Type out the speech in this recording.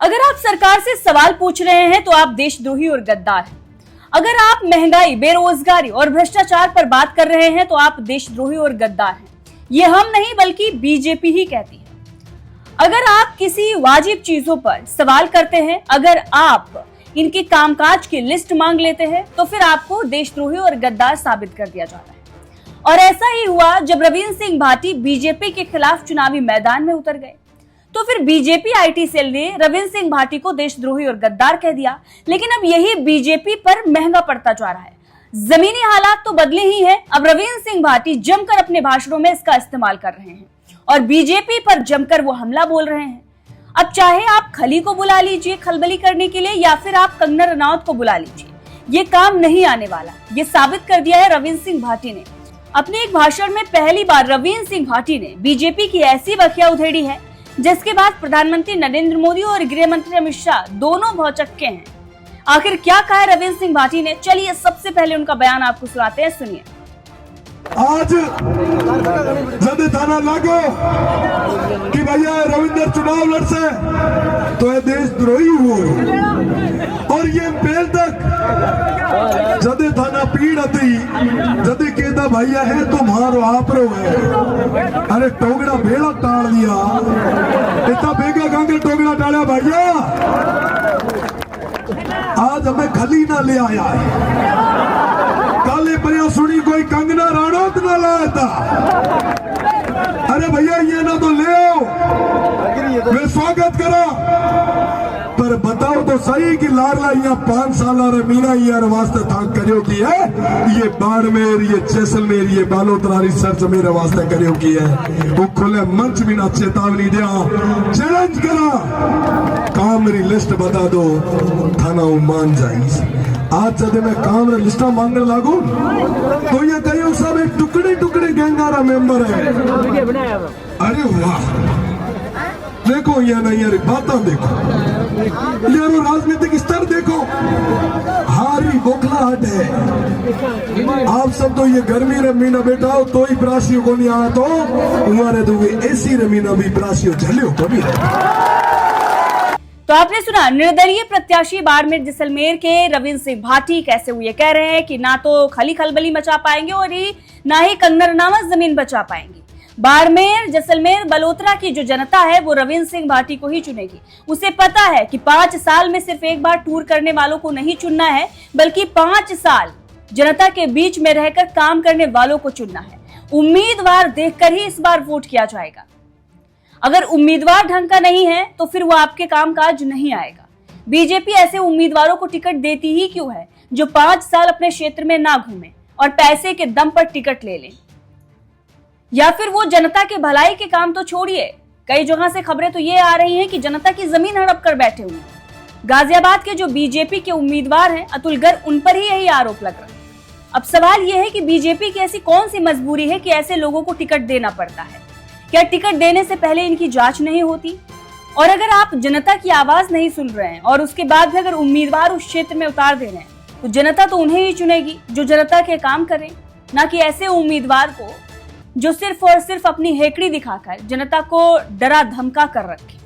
अगर आप सरकार से सवाल पूछ रहे हैं तो आप देशद्रोही और गद्दार हैं। अगर आप महंगाई, बेरोजगारी और भ्रष्टाचार पर बात कर रहे हैं तो आप देशद्रोही और गद्दार हैं। ये हम नहीं बल्कि बीजेपी ही कहती है। अगर आप किसी वाजिब चीजों पर सवाल करते हैं, अगर आप इनके कामकाज की लिस्ट मांग लेते हैं तो फिर आपको देशद्रोही और गद्दार साबित कर दिया जा रहा है। और ऐसा ही हुआ जब रविंद्र सिंह भाटी बीजेपी के खिलाफ चुनावी मैदान में उतर गए तो फिर बीजेपी आईटी सेल ने रविंद्र सिंह भाटी को देशद्रोही और गद्दार कह दिया। लेकिन अब यही बीजेपी पर महंगा पड़ता जा रहा है। जमीनी हालात तो बदले ही हैं। अब रविंद्र सिंह भाटी जमकर अपने भाषणों में इसका इस्तेमाल कर रहे हैं और बीजेपी पर जमकर वो हमला बोल रहे हैं। अब चाहे आप खली को बुला लीजिए खलबली करने के लिए या फिर आप कंगना रनौत को बुला लीजिए, ये काम नहीं आने वाला। ये साबित कर दिया है रविंद्र सिंह भाटी ने। अपने एक भाषण में पहली बार रविंद्र सिंह भाटी ने बीजेपी की ऐसी बखिया उधेड़ी है जिसके बाद प्रधानमंत्री नरेंद्र मोदी और गृह मंत्री अमित शाह दोनों भौचक्के हैं। आखिर क्या कहा है रविंद्र सिंह भाटी ने, चलिए सबसे पहले उनका बयान आपको सुनाते हैं, सुनिए। आज जब थाना लागो कि भैया रविंद्र चुनाव लड़से तो ये देशद्रोही हुआ और ये पहल तक जदे थाना पीड़ थी जदे कहता भैया है तुम्हारो आपरो है। अरे टोगड़ा भेड़ा टाल दिया इतना बेगा कांगे टोगड़ा टाला भैया। आज हमें खली ना ले आया है। काले परिया सुनी कोई कंगना राणौत ना लाया था। अरे भैया ये ना तो ले आओ, मैं स्वागत करा। पर बताओ तो सही कि लाडला यहाँ 5 साल मीना यार वास्ते थाक करियो की है। ये बाड़मेर, ये जैसलमेर, ये बालोतरा रिसर्च मेरे वास्ते करियो की है। वो खुले मंच में ना चेतावनी दिया, चैलेंज करा, काम मेरी लिस्ट बता दो, थाना मान जाइए। आज जब मैं काम लिस्ट मांगने लागू तो ये कहीं सब एक टुकड़े टुकड़े गैंगारा मेंबर है। अरे वाह, देखो ये ना यार बातें देखो, यारो राजनीतिक स्तर देखो, हारी बोखलाहट है। आप सब तो ये गर्मी रमीना बैठा हो तो ही प्रासियों को नहीं आया तो हमारे तो ऐसी रमीना भी प्रासियों झलियो कभी है। तो आपने सुना निर्दलीय प्रत्याशी बाड़मेर जैसलमेर के रविंद्र सिंह भाटी कैसे हुए कह रहे हैं कि ना तो खली खलबली मचा पाएंगे और ना ही कंगना रनौत जमीन बचा पाएंगे। बाड़मेर, जैसलमेर, बलोतरा की जो जनता है वो रविंद्र सिंह भाटी को ही चुनेगी। उसे पता है कि 5 साल में सिर्फ एक बार टूर करने वालों को नहीं चुनना है बल्कि 5 साल जनता के बीच में रहकर काम करने वालों को चुनना है। उम्मीदवार देखकर ही इस बार वोट किया जाएगा। अगर उम्मीदवार ढंग का नहीं है तो फिर वो आपके कामकाज नहीं आएगा। बीजेपी ऐसे उम्मीदवारों को टिकट देती ही क्यों है जो 5 साल अपने क्षेत्र में ना घूमे और पैसे के दम पर टिकट ले लें। या फिर वो जनता के भलाई के काम तो छोड़िए, कई जगह से खबरें तो ये आ रही हैं कि जनता की जमीन हड़प कर बैठे हुए हैं। गाजियाबाद के जो बीजेपी के उम्मीदवार हैं अतुल गर्ग, उन पर ही यही आरोप लग रहा है। अब सवाल ये है कि बीजेपी की ऐसी कौन सी मजबूरी है कि ऐसे लोगों को टिकट देना पड़ता है? क्या टिकट देने से पहले इनकी जांच नहीं होती? और अगर आप जनता की आवाज नहीं सुन रहे हैं और उसके बाद भी अगर उम्मीदवार उस क्षेत्र में उतार दे रहे हैं तो जनता तो उन्हें ही चुनेगी जो जनता के काम करें, ना कि ऐसे उम्मीदवार को जो सिर्फ और सिर्फ अपनी हेकड़ी दिखाकर जनता को डरा धमका कर रखे।